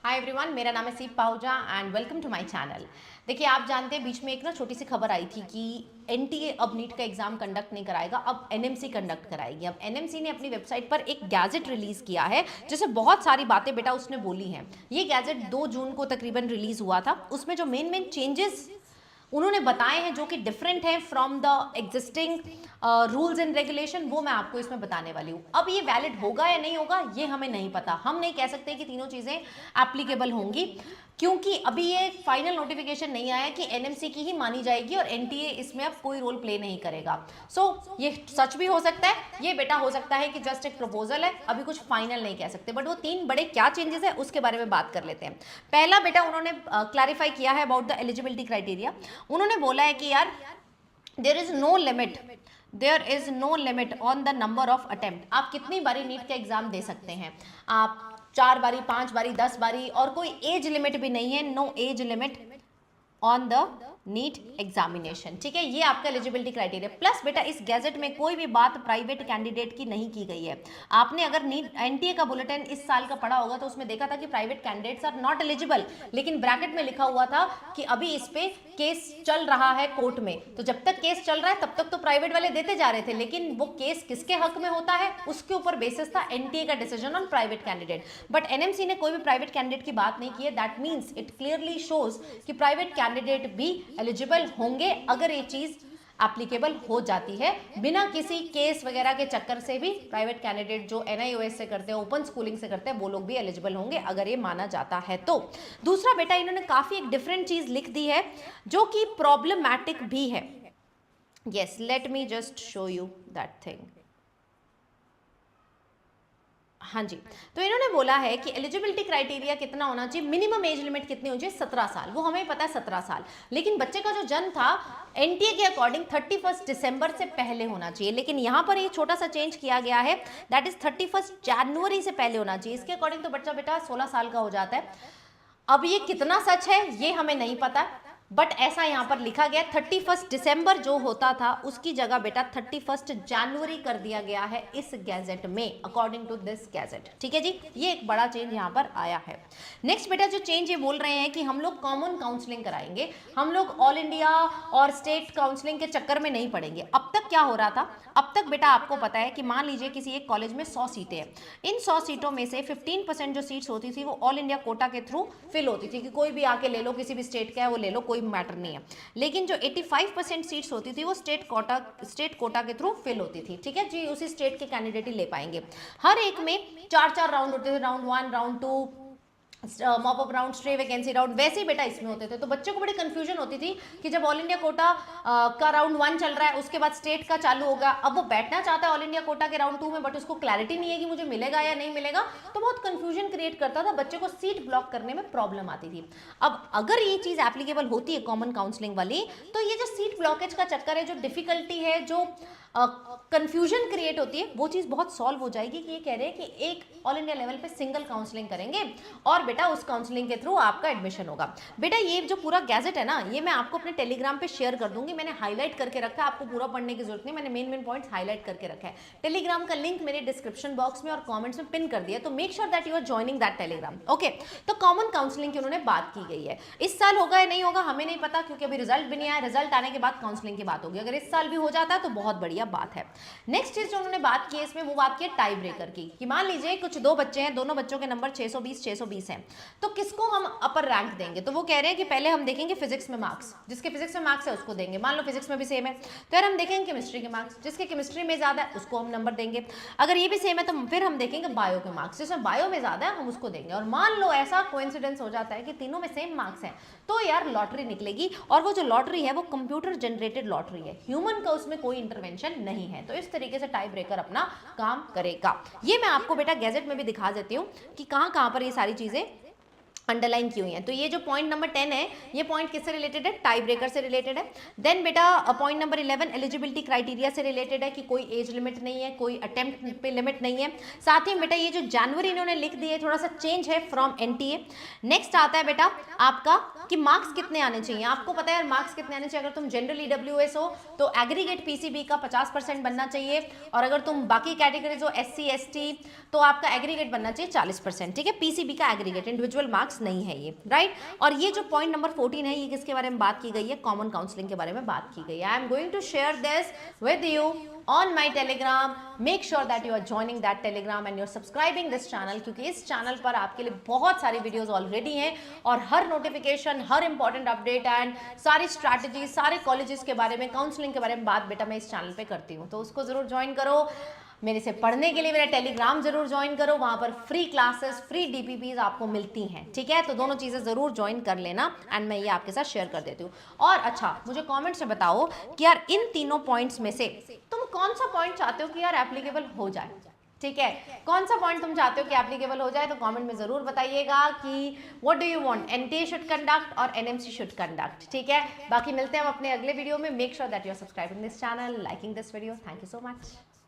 Hi everyone, मेरा नाम है Seep Pahuja and welcome to my channel. देखिए, आप जानते हैं बीच में एक ना छोटी सी खबर आई थी कि एनटीए अब नीट का एग्जाम कंडक्ट नहीं कराएगा, अब एनएमसी कंडक्ट कराएगी। अब एनएमसी ने अपनी वेबसाइट पर एक गैजेट रिलीज किया है जिससे बहुत सारी बातें बेटा उसने बोली हैं। ये गैजेट 2 जून को तकरीबन रिलीज हुआ था। उसमें जो मेन चेंजेस उन्होंने बताए हैं जो कि डिफरेंट है from the existing rules and regulation, वो मैं आपको इसमें बताने वाली हूँ। अब ये वैलिड होगा या नहीं होगा ये हमें नहीं पता। हम नहीं कह सकते कि तीनों चीज़ें एप्लीकेबल होंगी क्योंकि अभी ये फाइनल नोटिफिकेशन नहीं आया कि एनएमसी की ही मानी जाएगी और एनटीए इसमें अब कोई रोल प्ले नहीं करेगा। ये सच भी हो सकता है, ये बेटा हो सकता है कि जस्ट एक प्रपोजल है, अभी कुछ फाइनल नहीं कह सकते। बट वो 3 बड़े क्या चेंजेस है उसके बारे में बात कर लेते हैं। पहला बेटा उन्होंने क्लैरिफाई किया है अबाउट द एलिजिबिलिटी क्राइटेरिया। उन्होंने बोला है कि यार there is no limit on the number of attempt. आप कितनी बारी नीट का एग्जाम दे सकते हैं, आप 4 बारी, 5 बारी, 10 बारी, और कोई एज लिमिट भी नहीं है, no age limit on the NEET examination. ठीक है, ये आपका एलिजिबिलिटी क्राइटेरिया। प्लस बेटा इस गैजेट में कोई भी बात प्राइवेट कैंडिडेट की नहीं की गई है। आपने अगर नीट एनटीए का बुलेटिन इस साल का पढ़ा होगा तो उसमें देखा था कि private candidates are not eligible, लेकिन ब्रैकेट में लिखा हुआ था कि अभी इस पे केस चल रहा है कोर्ट में। तो जब तक केस चल रहा है तब तक तो प्राइवेट वाले देते जा रहे थे, लेकिन वो केस किसके हक में होता है उसके ऊपर बेसिस था एनटीए का decision on private candidate. But NMC ने कोई भी प्राइवेट कैंडिडेट की बात नहीं की है। That means it clearly shows कि प्राइवेट कैंडिडेट भी एलिजिबल होंगे अगर ये चीज एप्लीकेबल हो जाती है। बिना किसी केस वगैरह के चक्कर से भी प्राइवेट कैंडिडेट जो एनआईओएस से करते हैं, ओपन स्कूलिंग से करते हैं, वो लोग भी एलिजिबल होंगे अगर ये माना जाता है तो। दूसरा बेटा इन्होंने काफी एक डिफरेंट चीज लिख दी है जो कि प्रॉब्लमैटिक भी है। Yes, let me just show you that thing. हाँ जी, तो इन्होंने बोला है कि एलिजिबिलिटी क्राइटेरिया कितना होना चाहिए, मिनिमम एज लिमिट कितनी होनी चाहिए, 17 साल। वो हमें पता है 17 साल, लेकिन बच्चे का जो जन्म था एनटीए के अकॉर्डिंग 31 दिसंबर से पहले होना चाहिए। लेकिन यहाँ पर एक छोटा सा चेंज किया गया है, दैट इज 31 जनवरी से पहले होना चाहिए। इसके अकॉर्डिंग तो बच्चा बेटा 16 साल का हो जाता है। अब ये कितना सच है ये हमें नहीं पता, बट ऐसा यहाँ पर लिखा गया 31 दिसंबर जो होता था उसकी जगह बेटा 31 जनवरी कर दिया गया है इस गैजेट में, अकॉर्डिंग टू दिस गैजेट। ठीक है जी, ये एक बड़ा चेंज यहाँ पर आया है। नेक्स्ट बेटा जो चेंज ये बोल रहे हैं कि हम लोग कॉमन काउंसलिंग कराएंगे, हम लोग ऑल इंडिया और स्टेट काउंसलिंग के चक्कर में नहीं पड़ेंगे। अब तक क्या हो रहा था, अब तक बेटा आपको पता है कि मान लीजिए किसी एक कॉलेज में 100 सीटें हैं, इन 100 सीटों में से 15% जो सीट्स होती थी वो ऑल इंडिया कोटा के थ्रू फिल होती थी कि कोई भी आके ले लो, किसी भी स्टेट का है वो ले लो, कोई मैटर नहीं है। लेकिन जो 85% सीट्स होती थी वो स्टेट कोटा के थ्रू फिल होती थी। ठीक है जी, उसी स्टेट के कैंडिडेट ही ले पाएंगे। हर एक में 4 राउंड होते थे, round 1, round 2, mop up round, stray vacancy round, वैसे ही बेटा इसमें होते थे। तो बच्चों को बड़ी कंफ्यूजन होती थी कि जब ऑल इंडिया कोटा का राउंड 1 चल रहा है उसके बाद स्टेट का चालू होगा, अब वो बैठना चाहता है ऑल इंडिया कोटा के राउंड 2 में, बट उसको क्लैरिटी नहीं है कि मुझे मिलेगा या नहीं मिलेगा, तो बहुत कंफ्यूजन क्रिएट करता था, बच्चे को सीट ब्लॉक करने में प्रॉब्लम आती थी। अब अगर ये चीज एप्लीकेबल होती है कॉमन काउंसलिंग वाली, तो ये जो सीट ब्लॉकेज का चक्कर है, जो डिफिकल्टी है, जो कंफ्यूजन क्रिएट होती है, वो चीज बहुत सॉल्व हो जाएगी कि ये कह रहे हैं कि एक ऑल इंडिया लेवल पे सिंगल काउंसलिंग करेंगे और बेटा उस काउंसलिंग के थ्रू आपका एडमिशन होगा। बेटा ये जो पूरा गैजेट है ना, ये मैं आपको अपने टेलीग्राम पे शेयर कर दूंगी, मैंने हाईलाइट करके रखा है, आपको पूरा पढ़ने की जरूरत नहीं, मैंने मेन पॉइंट्स हाईलाइट करके रखा है। टेलीग्राम का लिंक मेरे डिस्क्रिप्शन बॉक्स में और कॉमेंट्स में पिन कर दिया, तो make sure that you are joining that Telegram. Okay, तो कॉमन काउंसलिंग की उन्होंने बात की गई है। इस साल होगा या नहीं होगा हमें नहीं पता, क्योंकि अभी रिजल्ट भी नहीं आया, रिजल्ट आने के बाद काउंसलिंग की बात होगी। अगर इस साल भी हो जाता है तो बहुत बढ़िया बात है। नेक्स्ट चीज जो उन्होंने बात की है इसमें, वो बात की है टाई ब्रेकर की, कि मान लीजिए कुछ 2 बच्चे हैं, दोनों बच्चों के नंबर 620 हैं, तो किसको हम अपर रैंक देंगे। तो वो कह रहे हैं कि पहले हम देखेंगे फिजिक्स में मार्क्स, जिसके फिजिक्स में मार्क्स है उसको देंगे। मान लो फिजिक्स में भी सेम है तो यार हम देखेंगे केमिस्ट्री के मार्क्स, जिसके केमिस्ट्री में ज्यादा है उसको हम नंबर देंगे। अगर ये भी सेम है तो फिर हम देखेंगे बायो के मार्क्स, जिसमें बायो में ज्यादा है हम उसको देंगे। और मान लो ऐसा कोइंसिडेंस हो जाता है कि तीनों में सेम मार्क्स हैं, तो यार लॉटरी निकलेगी, और वो जो लॉटरी है वो कंप्यूटर जनरेटेड लॉटरी है, ह्यूमन का उसमें कोई इंटरवेंशन नहीं है। तो इस तरीके से टाई ब्रेकर अपना काम करेगा। ये मैं आपको बेटा गैजेट में भी दिखा देती हूँ कि कहां पर ये सारी चीजें अंडरलाइन की हुई है। तो ये जो पॉइंट नंबर 10 है, ये पॉइंट किससे रिलेटेड है, टाई ब्रेकर से रिलेटेड है। देन बेटा पॉइंट नंबर 11 एलिजिबिलिटी क्राइटेरिया से रिलेटेड है कि कोई एज लिमिट नहीं है, कोई अटेम्प्ट पे लिमिट नहीं है। साथ ही बेटा ये जो जनवरी इन्होंने लिख दी है, थोड़ा सा चेंज है फ्रॉम एनटीए। नेक्स्ट आता है बेटा आपका कि मार्क्स कितने आने चाहिए। आपको पता है मार्क्स कितने आने चाहिए, अगर तुम जनरल ईडब्ल्यूएस हो तो एग्रीगेट पीसीबी का 50% बनना चाहिए, और अगर तुम बाकी कैटेगरीज हो SC ST तो आपका एग्रीगेट बनना चाहिए 40%। ठीक है, पीसीबी का एग्रीगेट इंडिविजुअल मार्क्स मार्क्स नहीं है ये, राइट। और ये जो पॉइंट नंबर 14 है, ये किसके बारे में बात की गई है? कॉमन काउंसलिंग के बारे में बात की गई है। I am going to share this with you on my telegram. Make sure that you are joining that telegram and you're subscribing this channel, क्योंकि इस चैनल पर आपके लिए बहुत सारी वीडियोस ऑलरेडी हैं और हर नोटिफिकेशन, हर इंपॉर्टेंट अपडेट एंड सारी स्ट्रैटेजी, सारे कॉलेजेस के बारे में, काउंसलिंग के बारे में बात बेटा मैं इस चैनल पे करती हूँ। तो उसको जरूर ज्वाइन करो। मेरे से पढ़ने के लिए मेरा टेलीग्राम जरूर ज्वाइन करो, वहां पर फ्री क्लासेस, फ्री डीपीपीज आपको मिलती हैं, ठीक है। तो दोनों चीजें जरूर ज्वाइन कर लेना एंड मैं ये आपके साथ शेयर कर देती हूँ। और अच्छा, मुझे कमेंट्स में बताओ कि यार इन तीनों पॉइंट्स में से तुम कौन सा पॉइंट चाहते हो कि यार एप्लीकेबल हो जाए, ठीक है। कौन सा पॉइंट तुम चाहते हो कि एप्लीकेबल हो जाए, तो कमेंट में जरूर बताइएगा कि what do you want, NTA should conduct और एनएमसी शुड कंडक्ट, ठीक है। बाकी मिलते हैं हम अपने अगले वीडियो में। Make sure that you are subscribing this channel, liking this video. Thank you so much.